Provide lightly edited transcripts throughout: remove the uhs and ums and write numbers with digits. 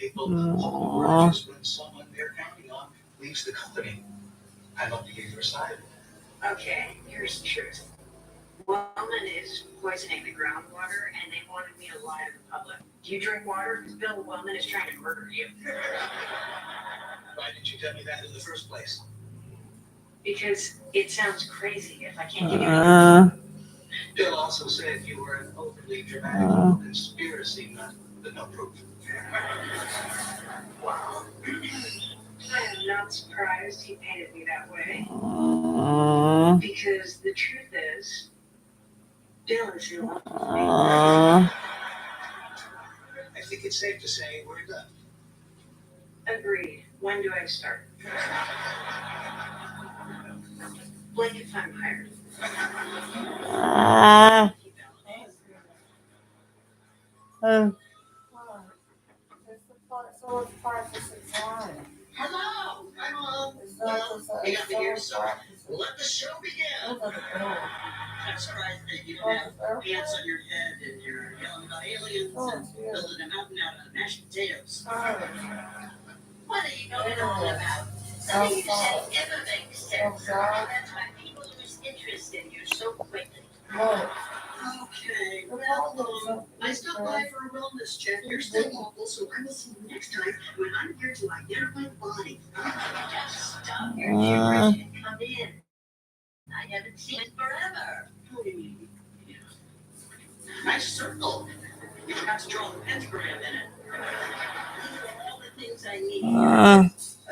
Aww. Okay, here's the truth. Wellman is poisoning the groundwater, and they wanted me to lie to the public. Do you drink water? Because Bill Wellman is trying to murder you. Why didn't you tell me that in the first place? Because it sounds crazy if I can't give you Bill also said you were an overly dramatic conspiracy nut, but no proof. Wow. I am not surprised he painted me that way. Because the truth is, Bill is in love with me. I think it's safe to say we're done. Agreed. When do I start? Blake, if I'm hired. Hello, I'm on. Well, you got me here, so let the show begin. I'm surprised that you don't have pants on your head and you're yelling about aliens and building a mountain out of mashed potatoes. What are you going on about? Something you said ever makes sense. That's why people lose interest in you so quickly. Okay, well, I stopped by for a wellness check. You're still awful, so I will see you next time when I'm here to identify the body. Just stop your gibberish and come in. I haven't seen it forever. What do you mean? Yeah. Nice circle. You forgot to draw the pentagram in it. These are all the things I need.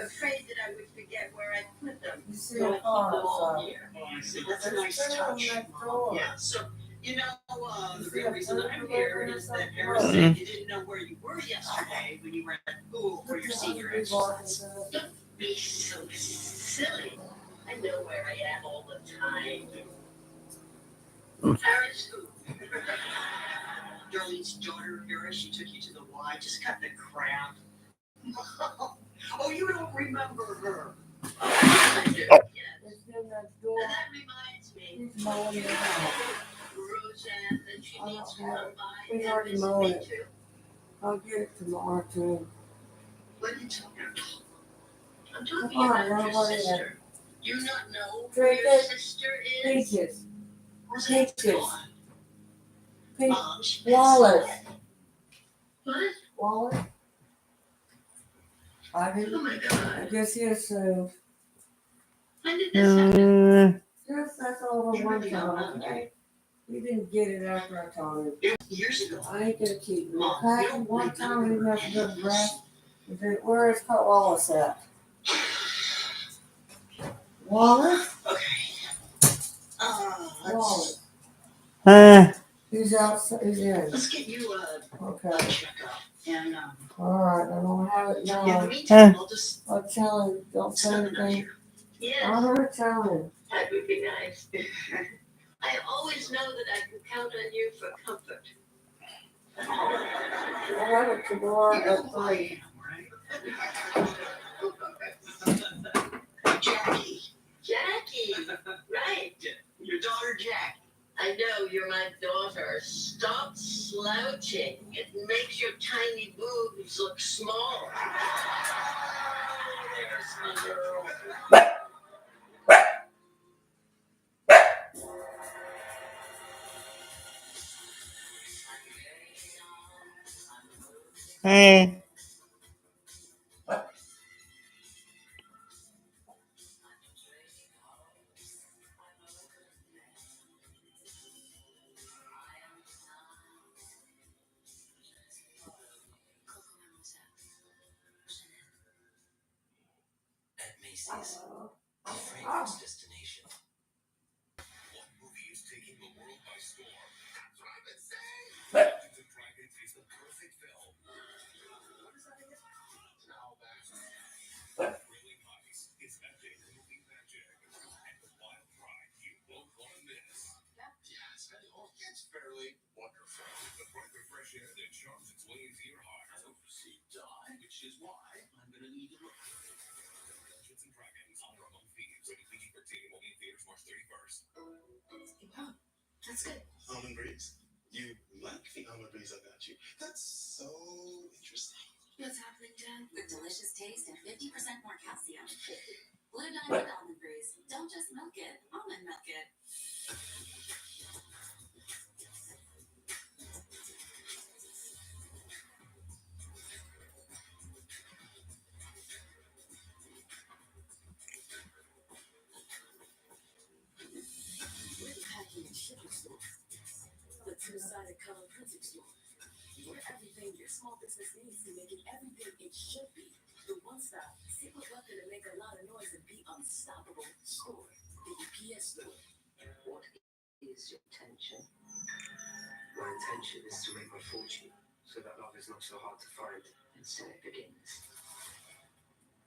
Afraid that I would forget where I put them. So I keep them all here. Oh, I see. That's a nice touch. Yeah, so, you know, the real reason I'm here is that Harris said you didn't know where you were yesterday when you were at school for your senior exercise. Don't be so silly. I know where I am all the time. Harris who? Darlene's daughter, Harris, she took you to the Y. Just cut the crap. Oh, you don't remember her. Oh, I do. Yes. And that reminds me. Roseanne, that she needs to come by and visit me too. I'll get it tomorrow too. What are you talking about? I'm talking about your sister. Do you not know who your sister is? Peaches. Roseanne's gone. Wallace. What? Wallace? I Oh didn't. my God. I guess he assumed. When did this happen? Yes, that's all the one time. Okay? He didn't get it after I told him. Years ago. I ain't gonna keep him. One time he must have been breath. Where is Wallace at? Wallace? Okay. Wallace. Who's outside? Who's in? Let's get you Okay. a checkup. And All right. I don't have it now. in the meantime, I'll tell him. Don't say anything. Yes. I'm gonna tell him. That would be nice. I always know that I can count on you for comfort. I'll have it tomorrow at 3. Jackie, right. Your daughter, Jackie. I know you're my daughter. Stop slouching. It makes your tiny boobs look small. There's my girl. Hey. At Macy's, a fragrance destination. One movie is taking the world by storm. That's what I've been saying. Dungeons and Dragons is the perfect film. Now that's thrilling heights. It's epic movie magic. And the wild ride you won't want to miss. Yes, it's fairly wonderful. The breath of fresh air that charms its way into your heart. I hope you see die, which is why I'm gonna need to look. Dungeons and Dragons: Honor Among Thieves. Rated PG-13. Will be in theaters March 31st. Wow, that's good. Almond breeze? You like the almond breeze I got you? That's so interesting. What's happening? delicious taste and 50% more calcium. Blue Diamond Almond Breeze. Don't just milk it, almond milk it. We're the packing and shipping store. The two-sided color printing store. We're everything your small business needs to make it everything it should be. The one-stop, super bucket to make a lot of noise and be unstoppable store. The UPS store. What is your intention? My intention is to make my fortune, so that love is not so hard to find. And so it begins.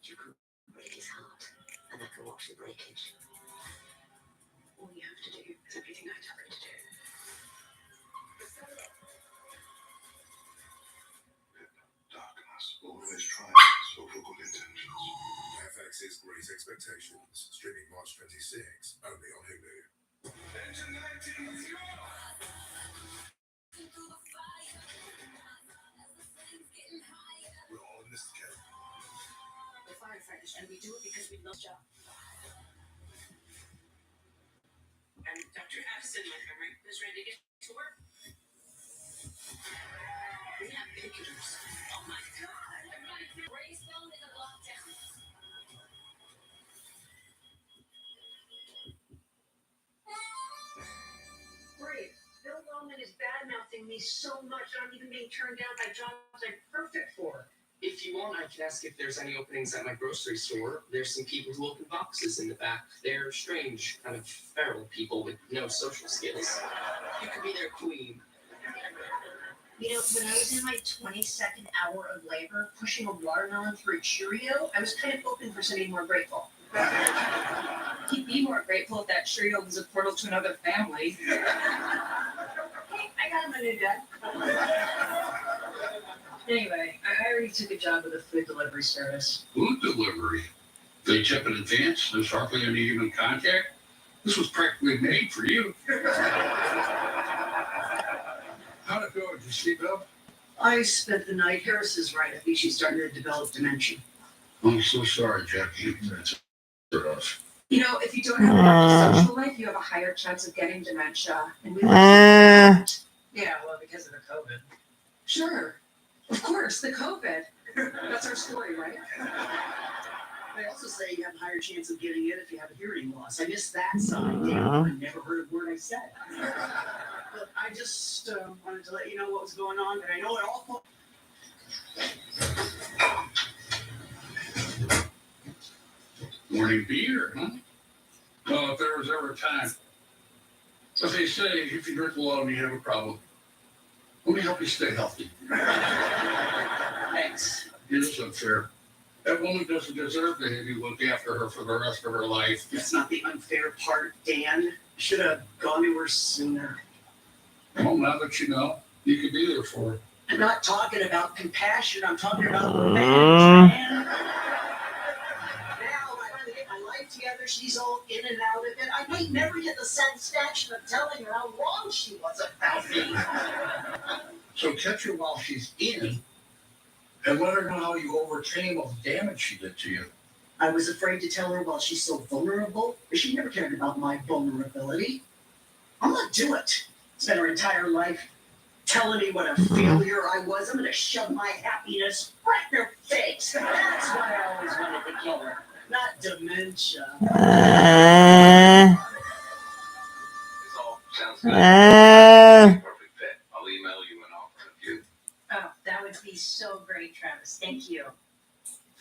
You can break his heart, and I can watch the breakage. All you have to do is everything I tell you to do. Darkness always triumphs over good intentions. FX's Great Expectations, streaming March 26, only on Hulu. Engine 19 is yours! We're all in this together. We're firefighters, and we do it because we love the job. And Dr. Addison Montgomery is ready to get to work. We have picketers. Oh my God! Ray's phone is a lockdown. Great. Bill Wellman is bad-mouthing me so much I'm even being turned down by jobs I'm perfect for. If you want, I can ask if there's any openings at my grocery store. There's some people who open boxes in the back. They're strange, kind of feral people with no social skills. You could be their queen. You know, when I was in my 22nd hour of labor, pushing a watermelon through a Cheerio, I was kind of hoping for something more grateful. He'd be more grateful if that Cheerio was a portal to another family. Hey, I got him a new dad. Anyway, I already took a job with a food delivery service. Food delivery? They tip in advance? There's hardly any human contact? This was practically made for you. How'd it go? Did you sleep well? I spent the night. Harris is right. I think she's starting to develop dementia. I'm so sorry, Jackie. That's rough. You know, if you don't have a social life, you have a higher chance of getting dementia. And we yeah, well, because of the COVID. sure. Of course, the COVID. That's our story, right? They also say you have a higher chance of getting it if you have a hearing loss. I missed that sign. Damn, I never heard a word I said. But I just wanted to let you know what was going on, but I know it all. Morning beer, huh? Well, if there was ever a time. As they say, if you drink alone, you have a problem. Let me help you stay healthy. Thanks. It is unfair. That woman doesn't deserve to have you look after her for the rest of her life. That's not the unfair part, Dan. Should have gone to her sooner. Well, now that you know, you can be there for her. I'm not talking about compassion. I'm talking about revenge, man. Now I finally get my life together. She's all in and out of it. I might never get the satisfaction of telling her how wrong she was about me. So catch her while she's in, and let her know how you overcame all the damage she did to you. I was afraid to tell her while she's so vulnerable, but she never cared about my vulnerability. I'm gonna do it. Spent her entire life telling me what a failure I was. I'm gonna shove my happiness right in her face. That's why I always wanted to kill her. Not dementia. This all sounds good. Perfect fit. I'll email you an offer in a few. Oh, that would be so great, Travis. Thank you.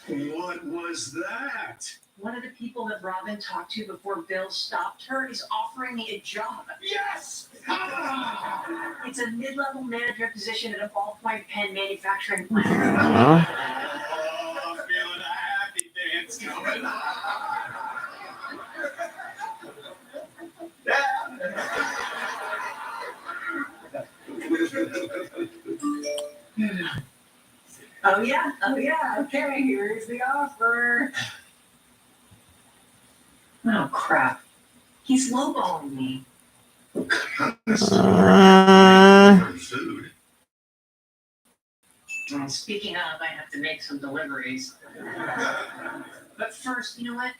What was that? One of the people that Robin talked to before Bill stopped her is offering me a job. Yes! It's a mid-level manager position at a ballpoint pen manufacturing plant. Oh, feeling a happy dance coming. Oh yeah. Okay, here's the offer. Oh crap. He's lowballing me. Food. Well, speaking of, I have to make some deliveries. But first, you know what?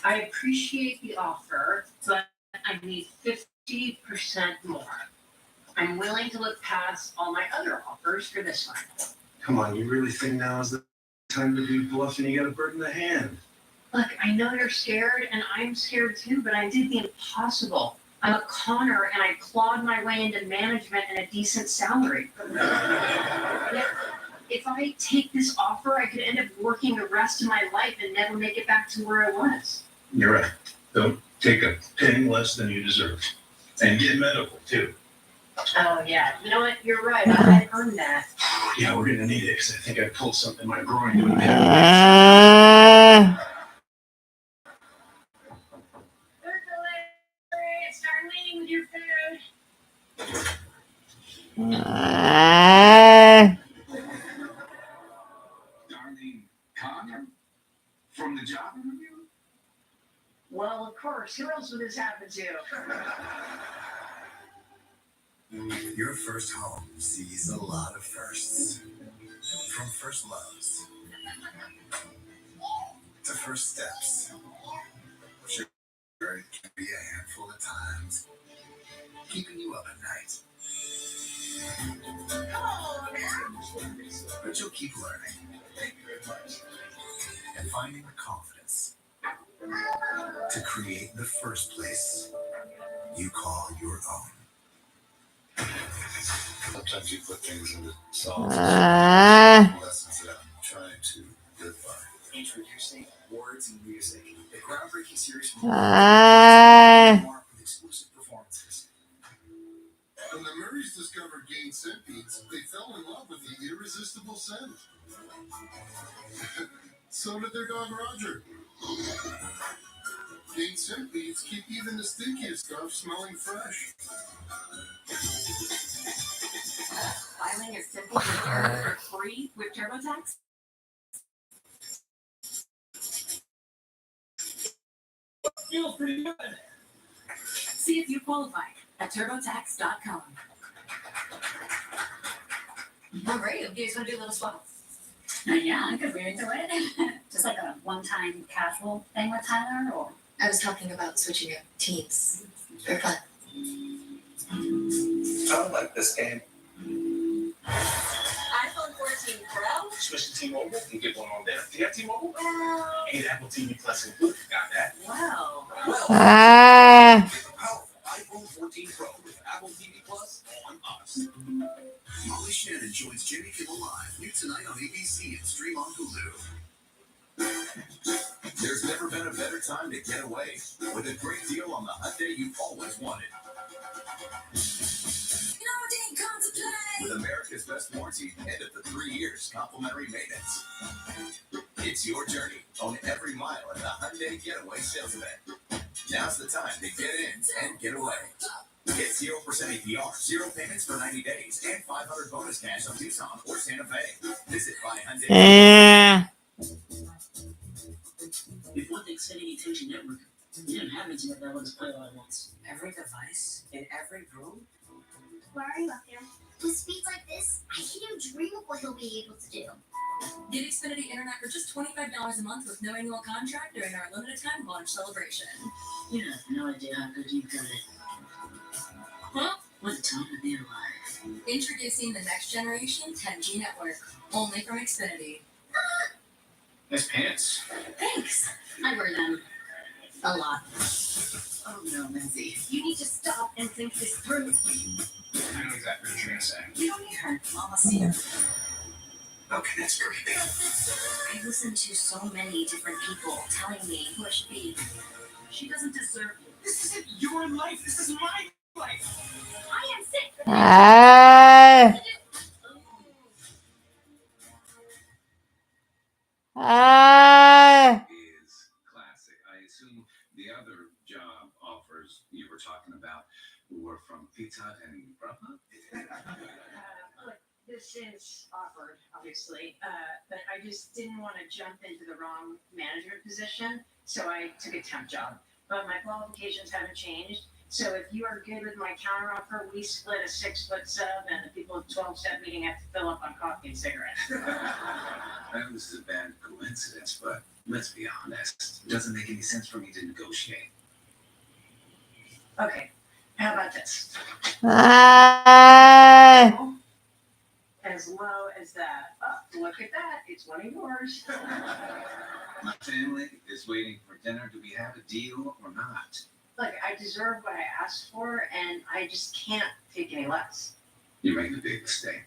I appreciate the offer, but I need 50% more. I'm willing to look past all my other offers for this one. Come on, you really think now is the time to be bluffing? You got a bird in the hand. Look, I know you're scared, and I'm scared too, but I did the impossible. I'm a conner, and I clawed my way into management and a decent salary. Yet, if I take this offer, I could end up working the rest of my life and never make it back to where I was. You're right. Don't take a penny less than you deserve. And get medical, too. Oh, yeah. You know what? You're right. I earned that. Yeah, we're going to need it because I think I pulled something in my groin doing that. Starting with your food. Darlene Connor from the job interview? Well, of course. Who else would this happen to? Your first home sees a lot of firsts. From first loves to first steps. Sure, it can be a handful of times, keeping you up at night. But you'll keep learning and finding the confidence to create the first place you call your own. Sometimes you put things into songs. Lessons that I'm trying to live by. Introducing Words and Music, a groundbreaking series from Mark with exclusive performances. When the Murrays discovered Gain scent beads, they fell in love with the irresistible scent. So did their dog Roger. Gain scent beads keep even the stinkiest stuff smelling fresh. Filing your simple return for free with TurboTax. Feels pretty good. See if you qualify at TurboTax.com. Oh, great. You just want to do a little swap? Yeah, I could be into it. Just like a one-time casual thing with Tyler, or? I was talking about switching up teams. For fun. I don't like this game. iPhone 14 Pro? Switch to T-Mobile and get one on there. Do you have T-Mobile? Well, And Apple TV Plus included. Got that? wow. Well, get the powerful iPhone 14 Pro with Apple TV Plus on us. Molly Shannon joins Jimmy Kimmel Live, new tonight on ABC and stream on Hulu. There's never been a better time to get away with a great deal on the Hyundai you've always wanted. With America's best warranty and up to 3 years complimentary maintenance. It's your journey. Own every mile at the Hyundai Getaway sales event. Now's the time to get in and get away. Get 0% APR, 0 payments for 90 days, and $500 bonus cash on Tucson or Santa Fe. Visit Hyundai. Before the Xfinity Attention Network, we didn't have internet that let us play all at once. Every device in every room. Why are you up here? With speeds like this, I can't even dream of what he'll be able to do. Get Xfinity Internet for just $25 a month with no annual contract during our limited time launch celebration. You have no idea how good you've got it. Well, what a time to be alive. Introducing the next generation 10G network, only from Xfinity. Nice pants. Thanks. I wear them a lot. Oh no, Lindsay. You need to stop and think this through. I know exactly what you're going to say. You don't need her. Mama see her. Okay, that's great. I listen to so many different people telling me who I should be. She doesn't deserve you. This isn't your life. This is my life. I am sick. Is classic. I assume the other job offers you were talking about were from Pizza and Grubhub? Look, this is awkward, obviously, but I just didn't want to jump into the wrong management position, so I took a temp job. But my qualifications haven't changed, So if you are good with my counteroffer, we split a 6-foot sub, and the people at 12-step meeting have to fill up on coffee and cigarettes. I know this is a bad coincidence, but let's be honest. It doesn't make any sense for me to negotiate. Okay, how about this? As low as that. Oh, look at that. It's one of yours. My family is waiting for dinner. Do we have a deal or not? Look, I deserve what I asked for, and I just can't take any less. You made a big mistake.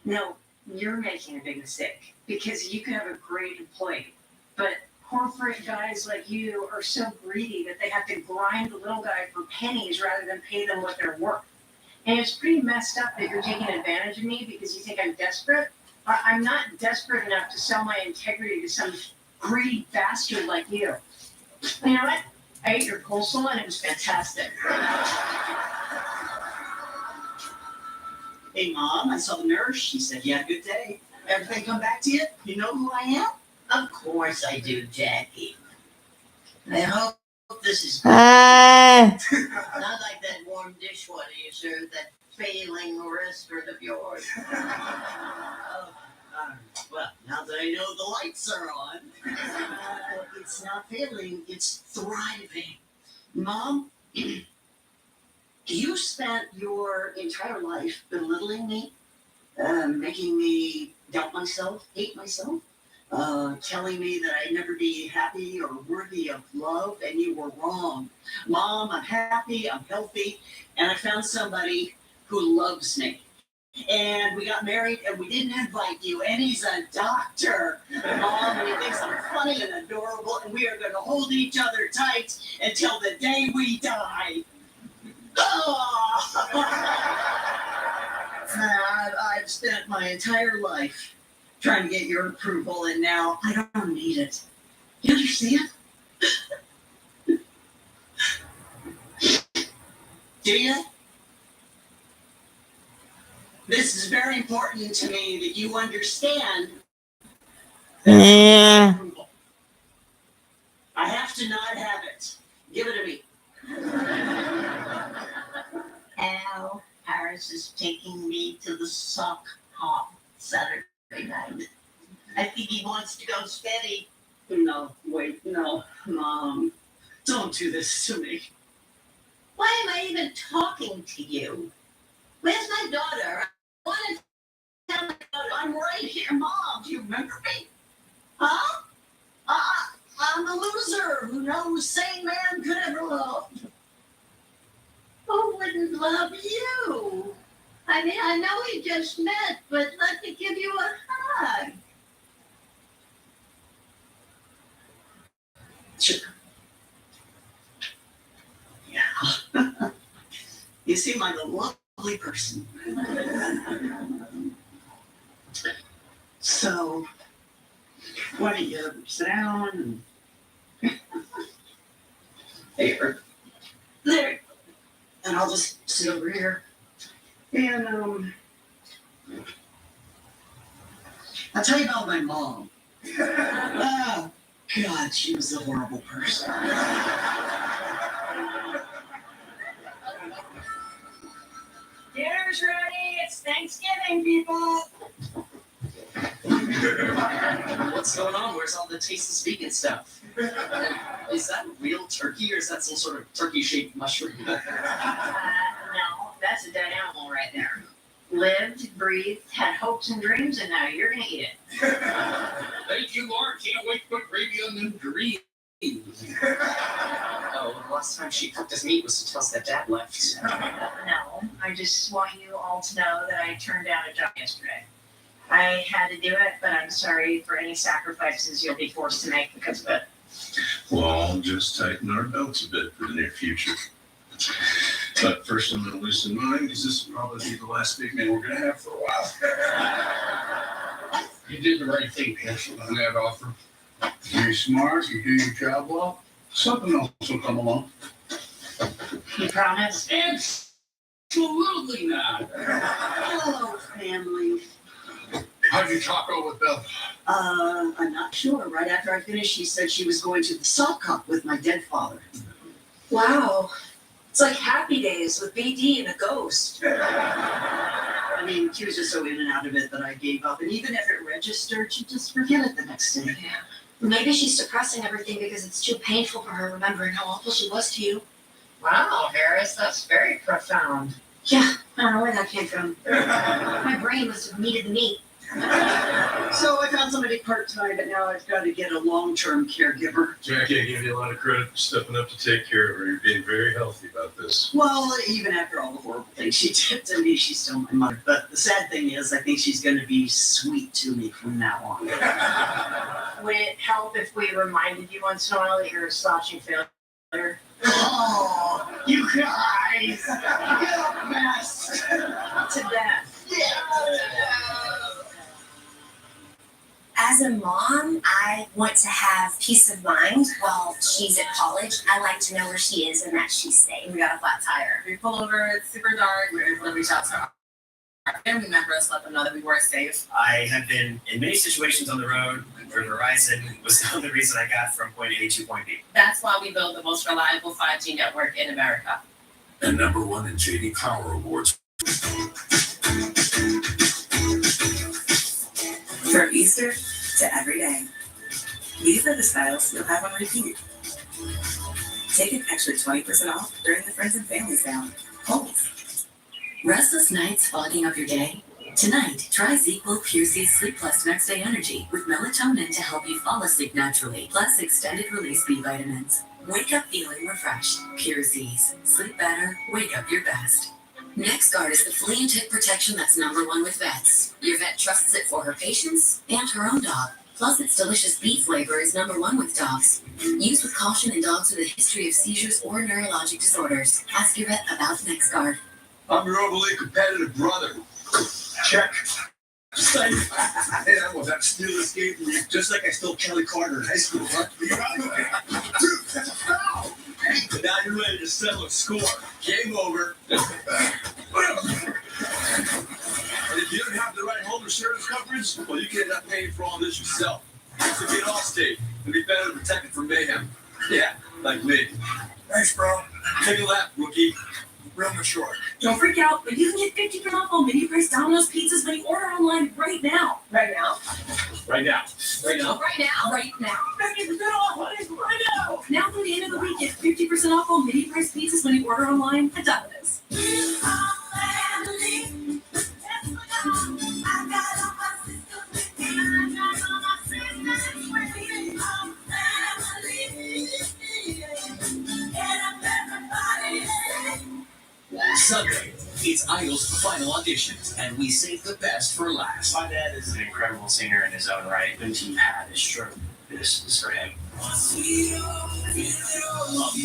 No, you're making a big mistake because you could have a great employee, but corporate guys like you are so greedy that they have to grind the little guy for pennies rather than pay them what they're worth. And it's pretty messed up that you're taking advantage of me because you think I'm desperate. I'm not desperate enough to sell my integrity to some greedy bastard like you. You know what? I ate your coleslaw and it was fantastic. Hey, Mom, I saw the nurse. She said you had a good day. Everything come back to you? You know who I am? Of course I do, Jackie. I hope this is good. Not like that warm dishwater you served, that failing restaurant of yours. Well, now that I know the lights are on, it's not failing, it's thriving. Mom, you spent your entire life belittling me, making me doubt myself, hate myself, telling me that I'd never be happy or worthy of love, and you were wrong. Mom, I'm happy, I'm healthy, and I found somebody who loves me. And we got married, and we didn't invite you, and he's a doctor. Mom, and he thinks I'm funny and adorable, and we are going to hold each other tight until the day we die. Oh! I've spent my entire life trying to get your approval, and now I don't need it. You understand? Do you? This is very important to me that you understand that approval. I have to not have it. Give it to me. Al Harris is taking me to the sock hop Saturday night. I think he wants to go steady. No, wait, no, Mom. Don't do this to me. Why am I even talking to you? Where's my daughter? I want to tell my daughter I'm right here. Mom, do you remember me? Huh? I'm the loser who no sane man could ever love. Who wouldn't love you? I mean, I know we just met, but let me give you a hug. Sure. Yeah. You seem like a lovely person. So, why don't you sit down and there. And I'll just sit over here. And I'll tell you about my mom. Oh, God, she was a horrible person. Dinner's ready. It's Thanksgiving, people. What's going on? Where's all the tasteless vegan stuff? Is that real turkey, or is that some sort of turkey-shaped mushroom? No, that's a dead animal right there. Lived, breathed, had hopes and dreams, and now you're gonna eat it. Thank you, Lord. Can't wait to put gravy on them dreams. Oh, the last time she cooked us meat was to tell us that Dad left. No, I just want you all to know that I turned down a job yesterday. I had to do it, but I'm sorry for any sacrifices you'll be forced to make because of it. Well, I'll just tighten our belts a bit for the near future. But first, I'm going to loosen mine because this will probably be the last big meal we're going to have for a while. You did the right thing, Pastor, on that offer. You're smart, you do your job well, something else will come along. You promise? Absolutely not. Hello, family. How'd you talk over with Bella? I'm not sure. Right after I finished, she said she was going to the sock hop with my dead father. Wow. It's like Happy Days with BD and a ghost. I mean, she was just so in and out of it that I gave up. And even if it registered, she'd just forget it the next day. Yeah. Maybe she's suppressing everything because it's too painful for her remembering how awful she was to you. Wow, Harris, that's very profound. Yeah, I don't know where that came from. My brain must have needed the meat. So I found somebody part-time, but now I've got to get a long-term caregiver. Jackie, I give you a lot of credit for stepping up to take care of her. You're being very healthy about this. Well, even after all the horrible things she did to me, she's still my mother. But the sad thing is, I think she's going to be sweet to me from now on. Would it help if we reminded you once in a while that you're a slouching failure? Oh, you guys! You're a mess! To death. As a mom, I want to have peace of mind while she's at college. I like to know where she is and that she's safe. We got a flat tire. We pull over, it's super dark, we're able to reach out to our family members, let them know that we were safe. I have been in many situations on the road where Verizon was the only reason I got from point A to point B. That's why we build the most reliable 5G network in America. And #1 in JD Power Awards. From Easter to every day. These are the styles you'll have on repeat. Take an extra 20% off during the Friends and Family Sale. Pulse. Restless nights fogging up your day? Tonight, try ZzzQuil Pure Z's Sleep Plus Next Day Energy with melatonin to help you fall asleep naturally, plus extended release B vitamins. Wake up feeling refreshed. Pure Z's. Sleep better, wake up your best. NexGard is the flea and tick protection that's #1 with vets. Your vet trusts it for her patients and her own dog. Plus, its delicious beef flavor is #1 with dogs. Use with caution in dogs with a history of seizures or neurologic disorders. Ask your vet about NexGard. I'm your overly competitive brother. Check. Hey, I was at Steelers game from you, just like I stole Kelly Carter in high school, huh? You got it? Dude, that's a foul! Hey, now you're ready to settle a score. Game over. And if you don't have the right home insurance coverage, well, you can end up paying for all this yourself. So get Allstate and be better protected from mayhem. Yeah, like me. Thanks, bro. Take a lap, rookie. Real mature. Don't freak out, but you can get 50% off on mini price Domino's pizzas when you order online right now. Right now? Right now. Right now? Right now. Right now. 50% off right now. Now through the end of the week, get 50% off on mini price pizzas when you order online at Domino's. Sunday, it's Idol's final auditions, and we save the best for last. My dad is an incredible singer in his own right. When he had his stroke, this is for him.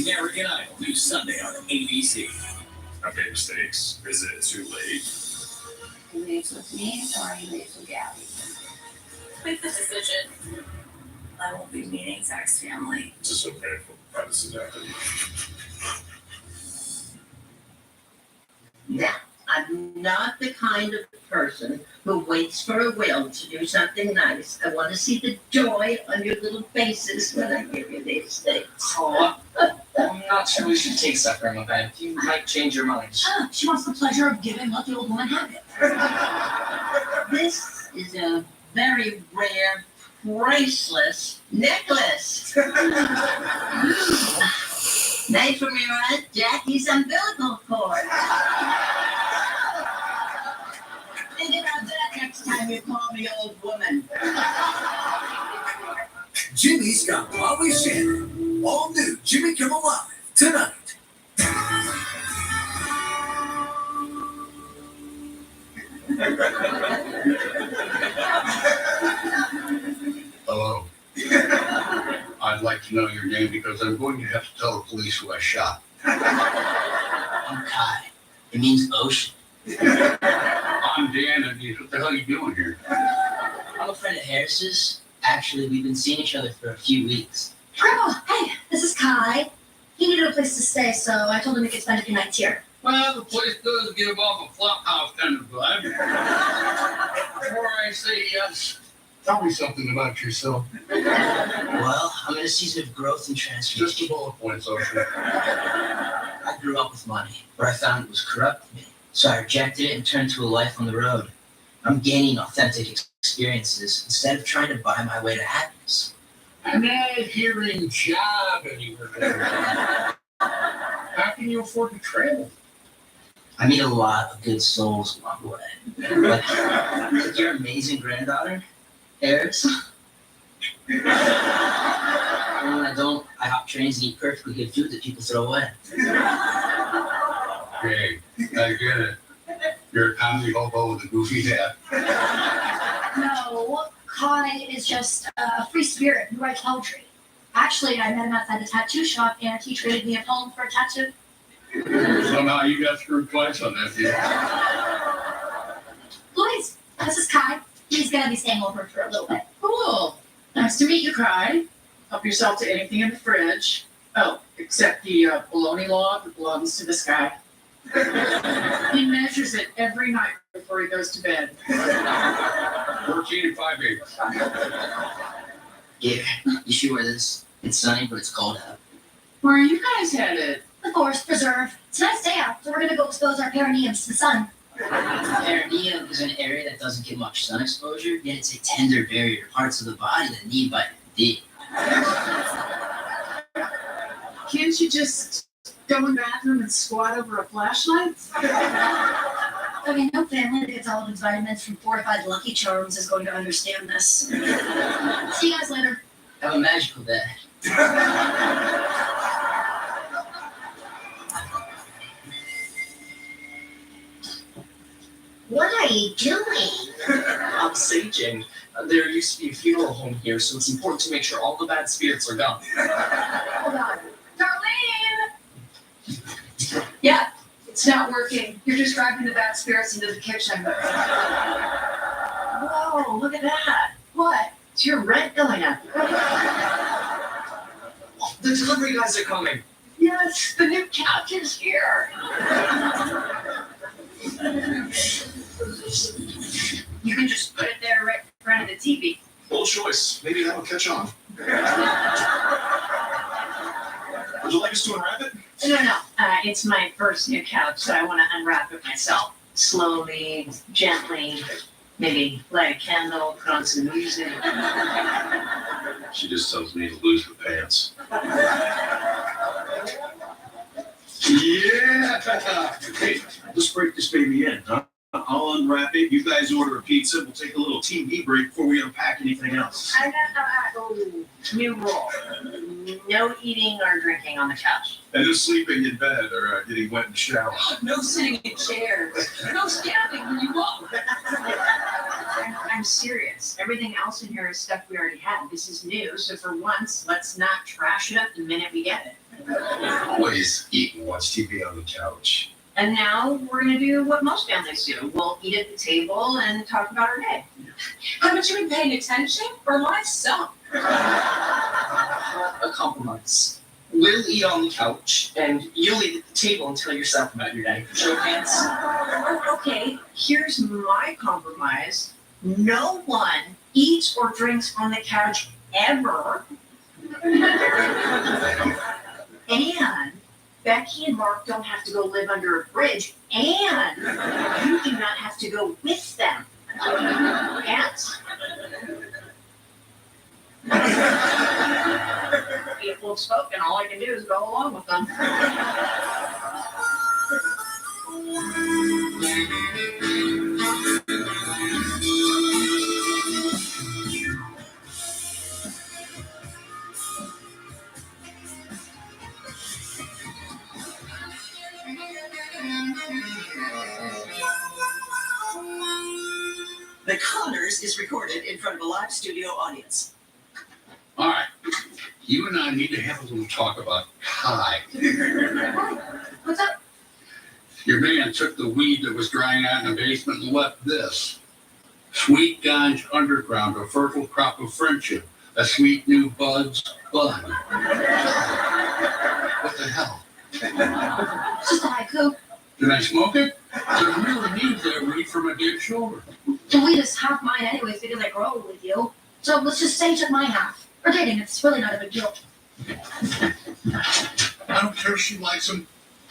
American Idol, new Sunday on ABC. Okay, mistakes. Is it too late? He leaves with me or he leaves with Gabby. Make the decision. I won't be meeting Zach's family. This is so painful. How does it happen? Now, I'm not the kind of person who waits for a will to do something nice. I want to see the joy on your little faces when I give you these things. Oh, I'm not sure we should take supper, I'm okay. You might change your mind. She wants the pleasure of giving, let the old woman have it. This is a very rare, priceless necklace. Made from your Aunt Jackie's umbilical cord. Think about that next time you call me old woman. Jimmy's got Molly Shannon. All new Jimmy Kimmel Live tonight. Hello. I'd like to know your name because I'm going to have to tell the police who I shot. I'm Kai. It means ocean. I'm Dan, and what the hell are you doing here? I'm a friend of Harris's. Actually, we've been seeing each other for a few weeks. Grandma, hey, this is Kai. He needed a place to stay, so I told him we could spend a few nights here. Well, the place does give off a flop house kind of vibe. Before I say yes, Tell me something about yourself. Well, I'm in a season of growth and transformation. Just a bullet point, Social. I grew up with money, but I found it was corrupting me. So I rejected it and turned to a life on the road. I'm gaining authentic experiences instead of trying to buy my way to happiness. I'm not hearing job anywhere. How can you afford to travel? I meet a lot of good souls along the way. Like your amazing granddaughter, Eris. And when I don't, I hop trains and eat perfectly good food that people throw away. Okay, I get it. You're a comedy hobo with a goofy hat. No, Kai is just a free spirit who writes poetry. Actually, I met him outside the tattoo shop and he traded me a poem for a tattoo. Somehow you got screwed twice on that deal. Louise, this is Kai. He's gonna be staying over for a little bit. Cool. Nice to meet you, Kai. Help yourself to anything in the fridge. Oh, except the bologna log that belongs to this guy. He measures it every night before he goes to bed. 14 and 5/8. Yeah, you should wear this. It's sunny, but it's cold out. Where are you guys headed? The Forest Preserve. It's a nice day out, so we're gonna go expose our perineums to the sun. Perineum is an area that doesn't get much sun exposure, yet it's a tender barrier to parts of the body that need vitamin D. Can't you just go in the bathroom and squat over a flashlight? Okay, no family that gets all of its vitamins from fortified Lucky Charms is going to understand this. See you guys later. Have a magical day. What are you doing? I'm saging. There used to be a funeral home here, so it's important to make sure all the bad spirits are gone. Hold on. Darlene! Yeah, it's not working. You're just driving the bad spirits into the kitchen. Whoa, look at that. What? It's your rent going up. The delivery guys are coming. Yes, the new couch is here. You can just put it there right in front of the TV. Bold choice. Maybe that'll catch on. Would you like us to unwrap it? No. It's my first new couch, so I want to unwrap it myself. Slowly, gently, maybe light a candle, put on some music. She just tells me to lose the pants. Yeah! Hey, let's break this baby in, huh? I'll unwrap it. You guys order a pizza. We'll take a little TV break before we unpack anything else. New rule. No eating or drinking on the couch. And no sleeping in bed or getting wet in the shower. No sitting in chairs. No standing when you walk. I'm serious. Everything else in here is stuff we already had. This is new, so for once, let's not trash it up the minute we get it. Always eat and watch TV on the couch. And now we're going to do what most families do. We'll eat at the table and talk about our day. Haven't you been paying attention? Or myself? A compromise. We'll eat on the couch, and you'll eat at the table and tell yourself about your day. Show hands. Okay, here's my compromise. No one eats or drinks on the couch ever. And Becky and Mark don't have to go live under a bridge, and you do not have to go with them. Yes? People have spoken. All I can do is go along with them. The Connors is recorded in front of a live studio audience. All right. You and I need to have a little talk about Kai. What's up? Your man took the weed that was drying out in the basement and left this. Sweet Ganj Underground, a fertile crop of friendship. A sweet new bud's bud. What the hell? It's just a haiku. Can I smoke it? I really need that weed for my big shoulder. The weed is half mine anyways because I grow it with you. So let's just say you took my half. We're dating. It's really not a big deal. I don't care if she likes him.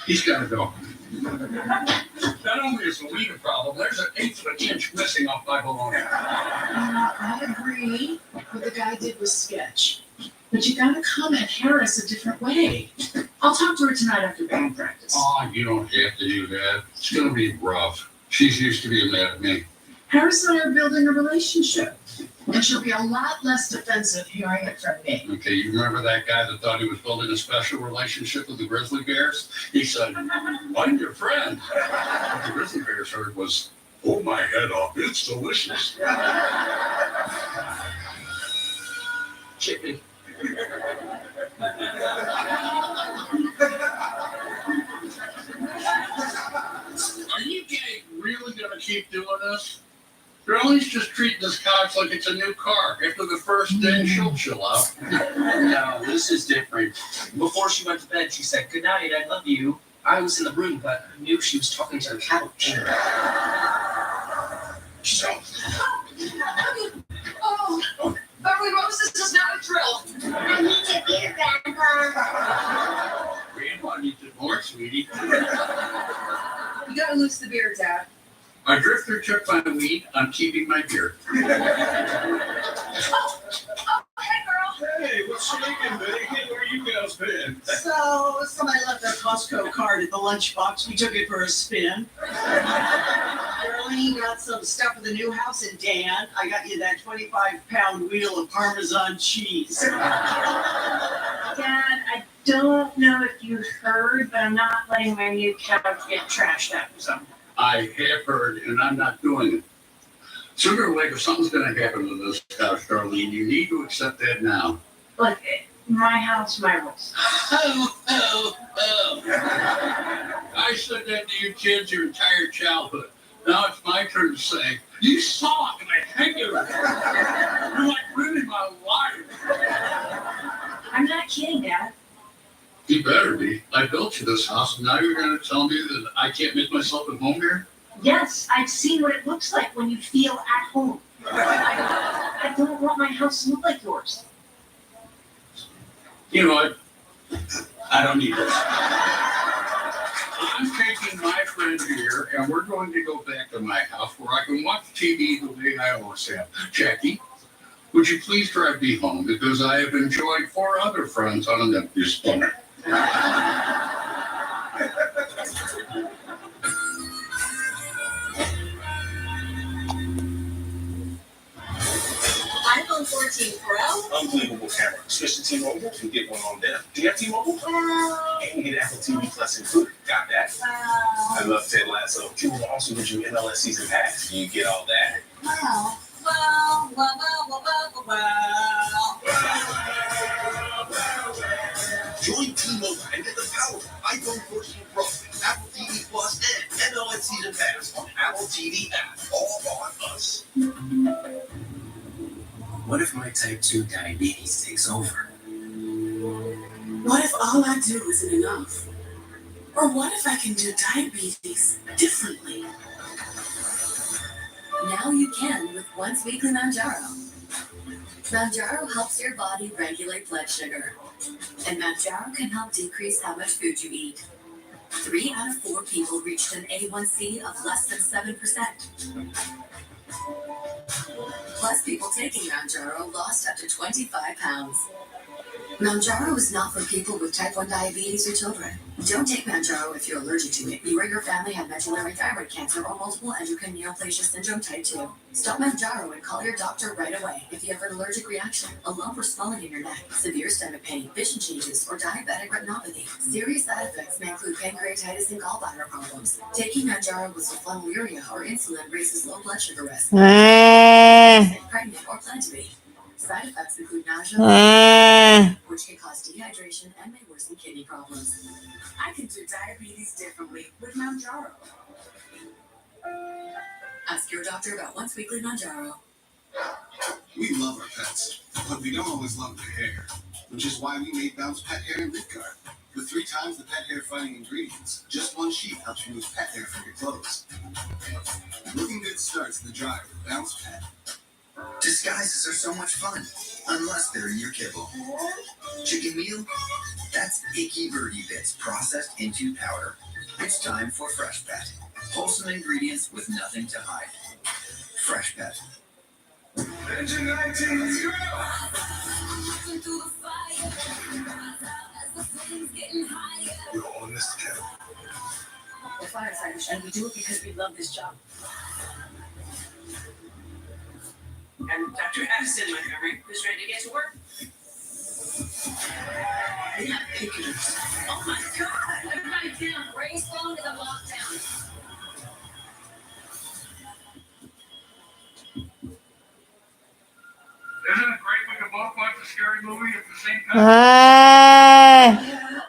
He's got to go. Not only is the weed a problem, there's an eighth of an inch missing off my baloney. I agree. What the guy did was sketch. But you gotta come at Harris a different way. I'll talk to her tonight after band practice. Oh, you don't have to do that. It's going to be rough. She's used to being mad at me. Harris and I are building a relationship. And she'll be a lot less defensive hearing it from me. Okay, you remember that guy that thought he was building a special relationship with the grizzly bears? He said, I'm your friend. What the grizzly bears heard was, hold my head off, it's delicious. Chippy. Are you gang really going to keep doing this? Girlie's just treating this couch like it's a new car. After the first day, she'll chill out. No, this is different. Before she went to bed, she said, good night, I love you. I was in the room, but I knew she was talking to the couch. So, Oh, Beverly Rose, this is not a drill. I need your beer, Grandpa. Grandma needs it more, sweetie. You gotta lose the beer, Dad. I drifter took my weed. I'm keeping my beer. Hey, girl. Hey, what's shaking, Betty? Where you guys been? So, somebody left their Costco card in the lunchbox. We took it for a spin. Darlene got some stuff for the new house, and Dan, I got you that 25-pound wheel of Parmesan cheese. Dad, I don't know if you heard, but I'm not letting my new couch get trashed out or something. I have heard, and I'm not doing it. Sooner or later, something's going to happen to this couch, Darlene. You need to accept that now. Look, my house, my rules. Oh. I said that to you kids your entire childhood. Now it's my turn to say, you suck, and I hate you. You're like ruining my life. I'm not kidding, Dad. You better be. I built you this house, and now you're going to tell me that I can't make myself at home here? Yes, I've seen what it looks like when you feel at home. I don't want my house to look like yours. You know what? I don't need this. I'm taking my friend here, and we're going to go back to my house where I can watch TV the way I always have. Jackie, would you please drive me home, because I have enjoyed 4 other friends on an empty stomach. iPhone 14 Pro? Unbelievable camera. Switch to T-Mobile and get one on them. Do you have T-Mobile? And you get Apple TV Plus included. Got that? Wow. I love Ted Lasso. T-Mobile also gives you MLS season pass. You get all that. Wow. Join T-Mobile and get the powerful iPhone 14 Pro, Apple TV Plus, and MLS Season Pass on Apple TV app. All on us. What if my type 2 diabetes takes over? What if all I do isn't enough? Or what if I can do diabetes differently? Now you can with Once Weekly Manjaro. Manjaro helps your body regulate blood sugar. And Manjaro can help decrease how much food you eat. 3 out of 4 people reached an A1C of less than 7%. Plus, people taking Manjaro lost up to 25 pounds. Manjaro is not for people with type 1 diabetes or children. Don't take Manjaro if you're allergic to it. You or your family have medullary thyroid cancer or multiple endocrine neoplasia syndrome type 2. Stop Manjaro and call your doctor right away if you have an allergic reaction, a lump or swelling in your neck, severe stomach pain, vision changes, or diabetic retinopathy. Serious side effects may include pancreatitis and gallbladder problems. Taking Manjaro with sulfonylurea or insulin raises low blood sugar risk. Pregnant or plan to be. Side effects include nausea, which can cause dehydration and may worsen kidney problems. I can do diabetes differently with Manjaro. Ask your doctor about Once Weekly Manjaro. We love our pets, but we don't always love their hair, which is why we made Bounce Pet Hair and Lip Guard. With 3 times the pet hair fighting ingredients, just one sheet helps remove pet hair from your clothes. Looking good starts the dryer with Bounce Pet. Disguises are so much fun, unless they're in your kibble. Chicken meal? That's icky birdie bits processed into powder. It's time for Fresh Pet. Wholesome ingredients with nothing to hide. Fresh Pet. Engine 19's go! We're all in this together. We're firefighters, and we do it because we love this job. And Dr. Addison, Montgomery, who's ready to get to work. We have picketers. Oh my God! Everybody down. Race long to the lockdown. Isn't it great we can both watch a scary movie at the same time? Yeah.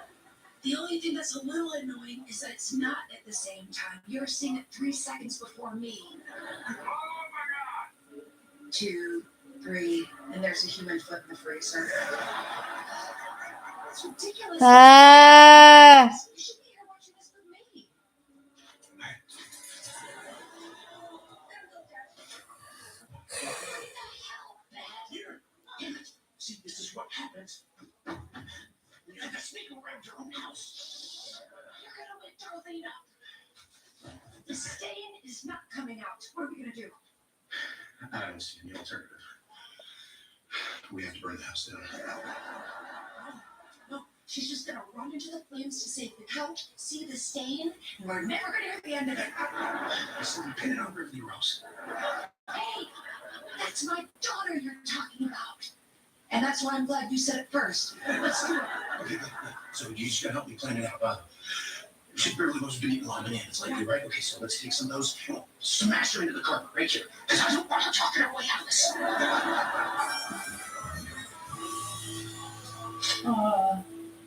The only thing that's a little annoying is that it's not at the same time. You're seeing it 3 seconds before me. Oh my God! 2, 3, and there's a human foot in the freezer. It's ridiculous. You should be here watching this with me. Here. Damn it. See, this is what happens. You have to sneak around your own house. You're gonna wake Darlene up. The stain is not coming out. What are we gonna do? I don't see any alternative. We have to burn the house down. No, she's just gonna run into the flames to save the couch, see the stain, and we're never gonna hear the end of it. Listen, you pin it on Beverly Rose. Hey, that's my daughter you're talking about. And that's why I'm glad you said it first. Let's do it. Okay, so you just gotta help me plan it out. She's Beverly Rose has been eating a lot of bananas lately, right? Okay, so let's take some of those, smash her into the carpet right here. Because I don't want her talking her way out of this.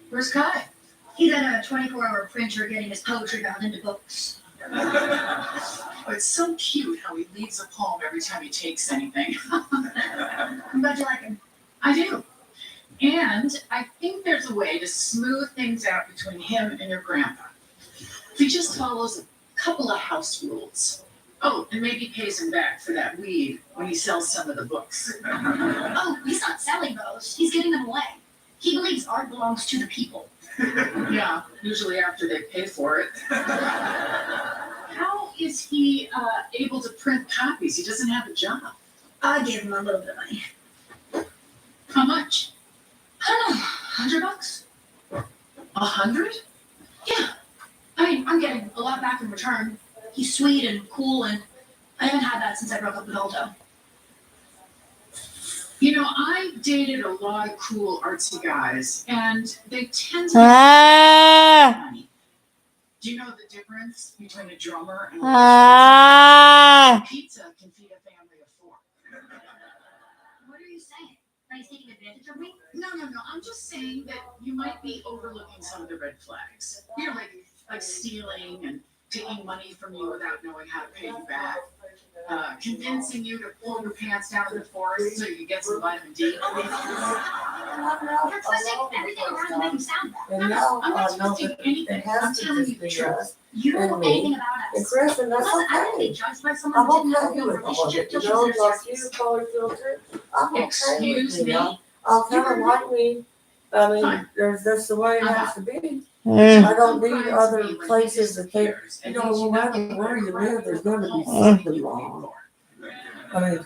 Where's Kai? He's at a 24-hour printer getting his poetry bound into books. Oh, it's so cute how he leaves a poem every time he takes anything. I'm glad you like him. I do. And I think there's a way to smooth things out between him and your grandpa. If he just follows a couple of house rules. Oh, and maybe pays him back for that weed when he sells some of the books. Oh, he's not selling those. He's giving them away. He believes art belongs to the people. Yeah, usually after they pay for it. How is he able to print copies? He doesn't have a job. I gave him a little bit of money. How much? I don't know, $100? 100? Yeah. I mean, I'm getting a lot back in return. He's sweet and cool, and I haven't had that since I broke up with Aldo. You know, I dated a lot of cool artsy guys, and they tend to money. Do you know the difference between a drummer and a pizza can feed a family of 4. What are you saying? Are you taking advantage of me? No. I'm just saying that you might be overlooking some of the red flags. You know, like stealing and taking money from you without knowing how to pay you back. Convincing you to pull your pants down in the forest so you get some vitamin D. And now I know that it has to just be us You don't know and me. anything about us. And Chris, and that's Listen, I don't okay. be judged by I'm someone who didn't have a okay real with all of relationship it. till You she know, was in her like 60s. you, color filter, I'm okay with Excuse it. me? I'll kind of like me. I mean, there's just the way it has to be. I don't need other places to think, you know, no matter where you live, there's going to be something wrong. I mean,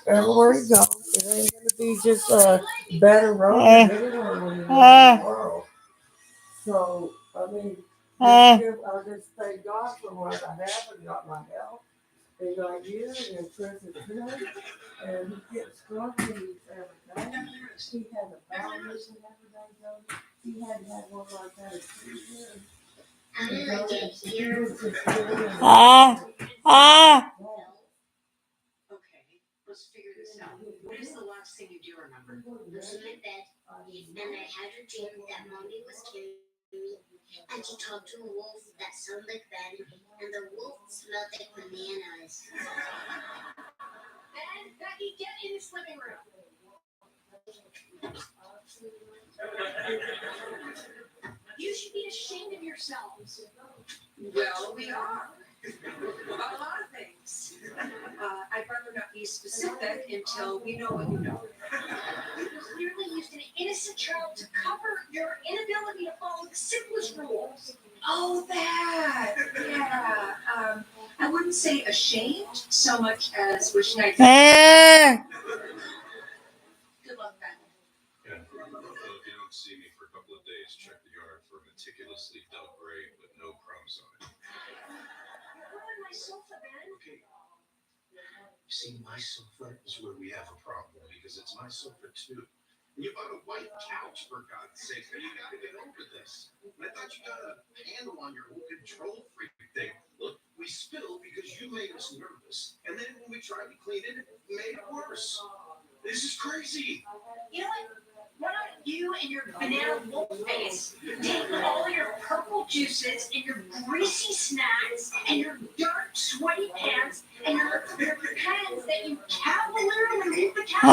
everywhere you go, it ain't going to be just a better road anywhere when you live in the world. So, I mean, I just thank God for what I have and got my health. And got you and Chris is good. And he gets struggling every day. He has a balance and every day, though. He hadn't had one like that in 2 years. I'm gonna get here. Okay, let's figure this out. What is the last thing you do remember? I was in my bed, and I had a dream that mommy was carrying me, and she talked to a wolf that sounded like Ben, and the wolf smelled like bananas. Ben, Becky, get in this living room. You should be ashamed of yourselves. Well, we are. About a lot of things. I'd rather not be specific until we know what you know. You clearly used an innocent child to cover your inability to follow the simplest rules. Oh, that. Yeah. I wouldn't say ashamed so much as wishing I did. Good luck, Ben. Yeah. Well, if you don't see me for a couple of days, check the yard for a meticulously dug grave with no crumbs on it. You're ruining my sofa, Ben. Okay. See, my sofa is where we have a problem because it's my sofa too. And you bought a white couch, for God's sake. Now you gotta get over this. I thought you got a handle on your whole control freak thing. Look, we spilled because you made us nervous. And then when we tried to clean it, it made it worse. This is crazy. You know what? Why don't you and your banana wolf face take all your purple juices and your greasy snacks and your dark sweaty pants and your pants that you cavalierly leave the couch to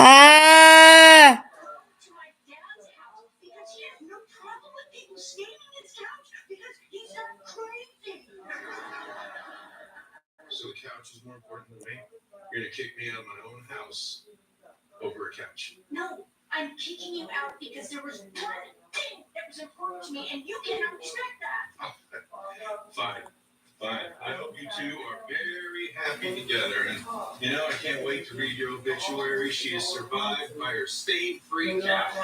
my dad's house because he has no problem with people staying on his couch because he's not crazy. So the couch is more important than me? You're gonna kick me out of my own house over a couch? No, I'm kicking you out because there was one thing that was important to me and you cannot respect that. Fine. I hope you two are very happy together. And, you know, I can't wait to read your obituary. She is survived by her stain-free couch.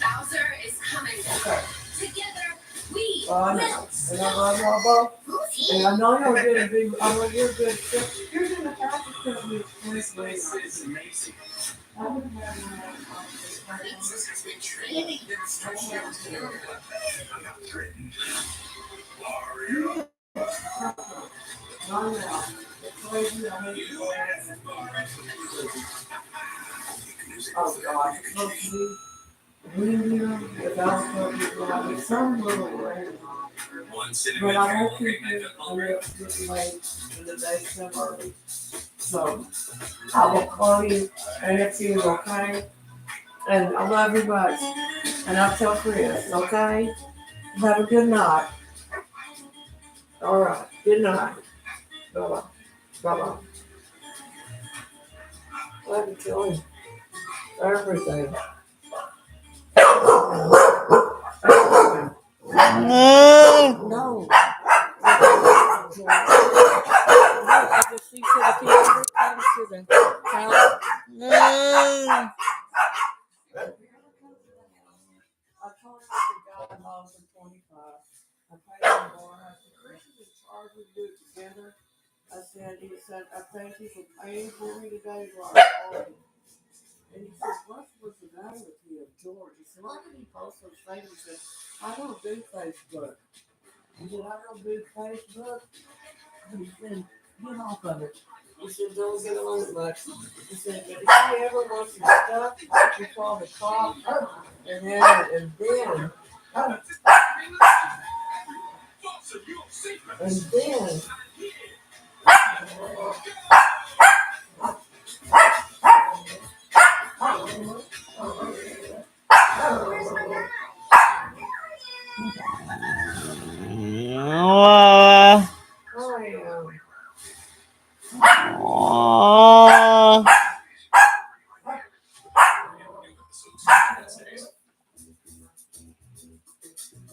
Bowser is coming. Together, we And I love y'all both. And I know you're good. You're gonna have to put me this way. It's amazing. Princess has been training. I'm not threatened. Mario. Oh God, without some little way. But I won't keep you getting late in the day so early. So I will call you and if you're okay. And I love you much. And I'll tell Chris, okay? Have a good night. All right. Good night. Bye-bye. Bye-bye. Let me tell you everything. No. She said if he ever comes to the house. No. I told her the guy lost in 25. I paid him more. I said, Chris is in charge. We do it together. He said, I thank you for paying for me today. And he said, what was the matter with you, George? He said, why did he post those things? He said, I don't do Facebook. He said, I don't do Facebook. He said, get off of it. He said, don't get on it much. He said, but if he ever wants your stuff, you call the cops. And then,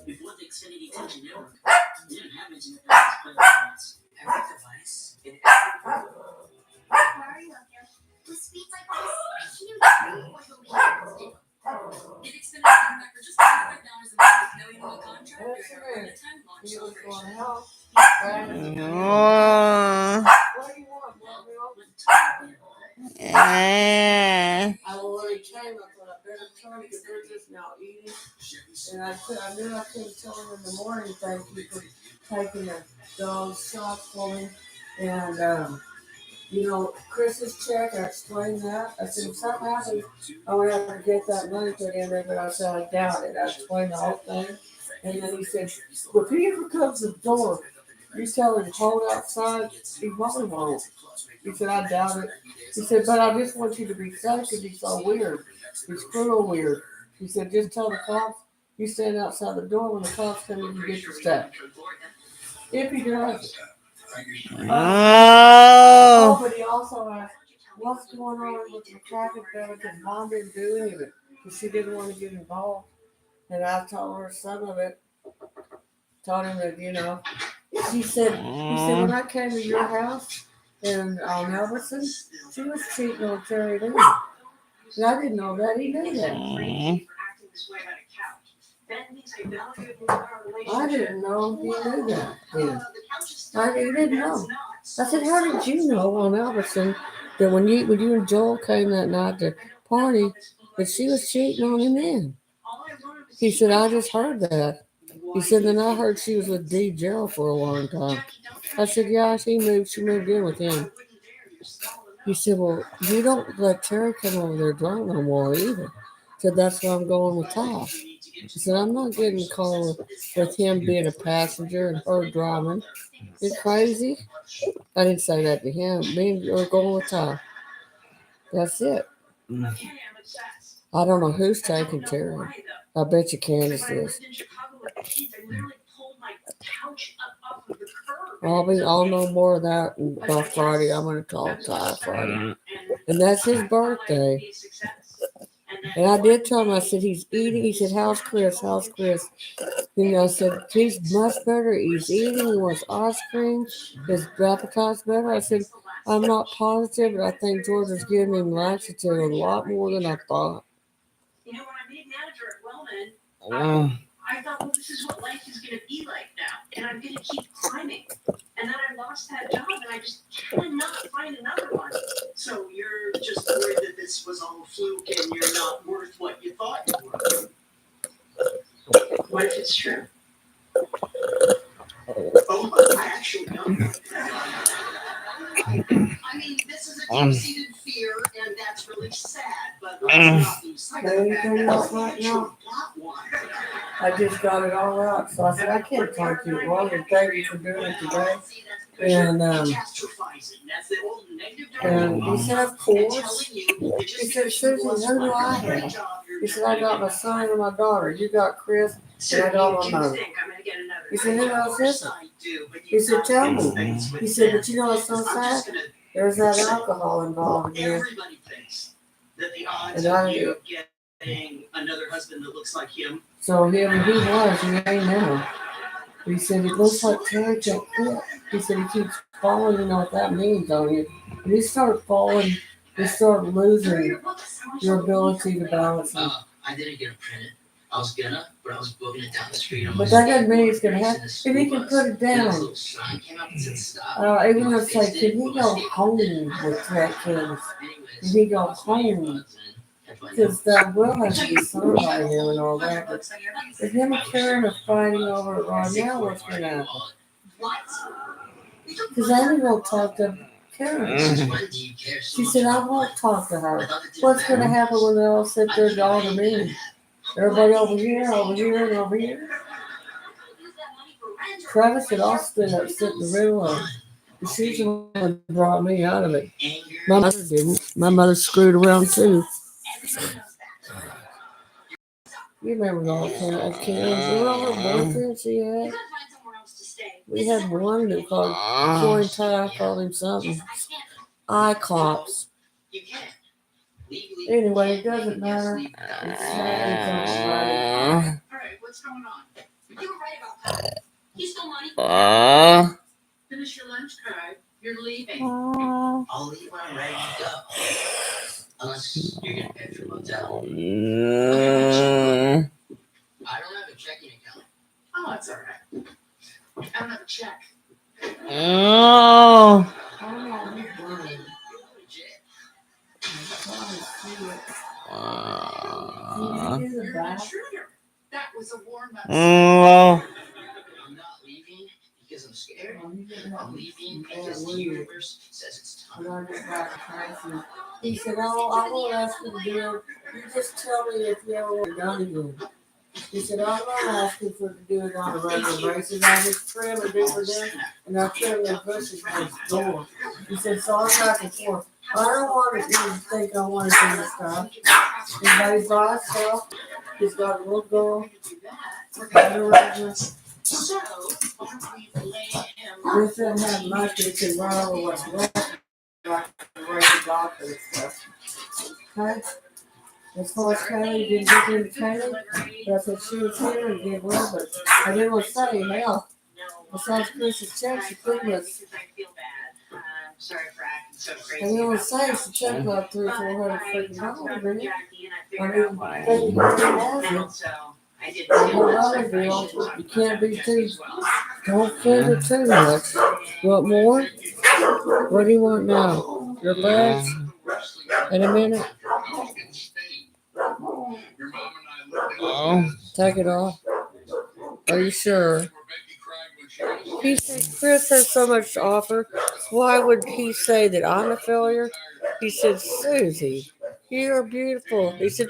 Before the Xfinity 10G network, we didn't have internet that was playing every device in every room. Mario, with speeds like this, can you explain what the lead is? Get Xfinity Internet for just $25 a month with no annual contract during our limited time launch celebration. I already came up with a better time because they're just now eating. And I knew I couldn't tell them in the morning, thank you for taking a dog's shot for me. And, Chris's check, I explained that. I said, if something happens, I would have to get that money put in there, but I said, I doubt it. I explained the whole thing. And then he said, well, if he ever comes to the door, You tell him to hold outside, he probably won't. He said, I doubt it. He said, but I just want you to be safe because he's so weird. He's cruel weird. He said, just tell the cops, you stand outside the door when the cops come in, you get your stuff. If he does. Oh, but he also asked, what's going on with the traffic family? Because Mom didn't do any of it. Because she didn't want to get involved. And I told her some of it. Told him that, he said, when I came to your house in Elverson, she was cheating on Terry Lee. And I didn't know that. He knew that. I didn't know he knew that. He didn't know. I said, how did you know on Elverson that when you and Joel came that night to party, that she was cheating on him then? He said, I just heard that. He said, then I heard she was with D. Gerald for a long time. I said, yeah, she moved in with him. He said, well, you don't let Terry come over there drunk no more either. I said, that's why I'm going with Ty. He said, I'm not getting caught with him being a passenger and her driving. You're crazy? I didn't say that to him. Me and you are going with Ty. That's it. I don't know who's taking Terry. I bet you Candace is. I'll know more of that by Friday. I'm going to call Ty Friday. And that's his birthday. And I did tell him, I said, he's eating. He said, how's Chris? How's Chris? I said, he's much better. He's eating. He wants ice cream. His appetite's better. I said, I'm not positive, but I think Georgia's giving him laxative a lot more than I thought. When I made manager at Wellman, I thought, well, this is what life is going to be like now, and I'm going to keep climbing. And then I lost that job, and I just cannot find another one. So you're just worried that this was all a fluke, and you're not worth what you thought you were. What if it's true? Oh, I actually don't. I mean, this is a deep-seated fear, and that's really sad, but let's not lose sight of the fact that I actually got one. I just got it all out. So I said, I can't talk to you long, and thank you for doing it today. And he said, of course. He said, Susan, who do I have? He said, I got my son and my daughter. You got Chris, and I got my mother. He said, who else is it? He said, tell me. He said, but you know what's so sad? There's that alcohol involved again. Everybody thinks that the odds of you getting another husband that looks like him. So he was, he ain't now. He said, it looks like Terry can't quit. He said, he keeps falling, you know what that means on you. When you start falling, you start losing your ability to balance it. I didn't get it printed. I was gonna, but I was booking it down the street. But that doesn't mean he's gonna have, if he can put it down. Even though it's like, can he go home with that kids? Can he go home? Because that will have to be signed by him and all that. But if him and Karen are fighting over it right now, what's going to happen? Because I didn't go talk to Karen. She said, I won't talk to her. What's going to happen when they all sit there all to me? Everybody over here, and over here. Travis said, I'll sit in the middle of it. She's the one that brought me out of it. My mother didn't. My mother screwed around too. You remember all Karen? Remember all her boyfriends she had? We had one that called Corey Ty, called him something. Iclops. Anyway, it doesn't matter. It's All right, what's going on? You were right about that. He stole money. Finish your lunch, Craig. You're leaving. I'll leave when I'm ready to go. Unless you're going to pay for the motel. I don't have a checking account. Oh, that's all right. I don't have a check. Oh. You're an intruder. That was a warm-up. I'm not leaving because I'm scared. I'm leaving because the universe says it's time. He said, oh, I won't ask you to do it. You just tell me if you ever want to go again. He said, I'm not asking for to do it on a regular basis. I just trim and do for them, and I trim their bushes next door. He said, so I'm back and forth. I don't want you to think I want to do this stuff. He's by himself. He's got a little girl. And a regular. This doesn't have much. It can run over what's left, like the regular doctor and stuff. Okay? As far as Kelly, didn't get into Kelly, but I said she was here and did well, but I didn't want to say, hell, besides Chris's check, she pretty much, I didn't want to say she checked about $300-400 freaking dollars, didn't it? I mean, thank you very much. What other deal, you can't be too, don't figure too much. Want more? What do you want now? Your legs? In a minute? Take it off. Are you sure? He said, Chris has so much to offer. Why would he say that I'm a failure? He said, Susie, you're beautiful. He said,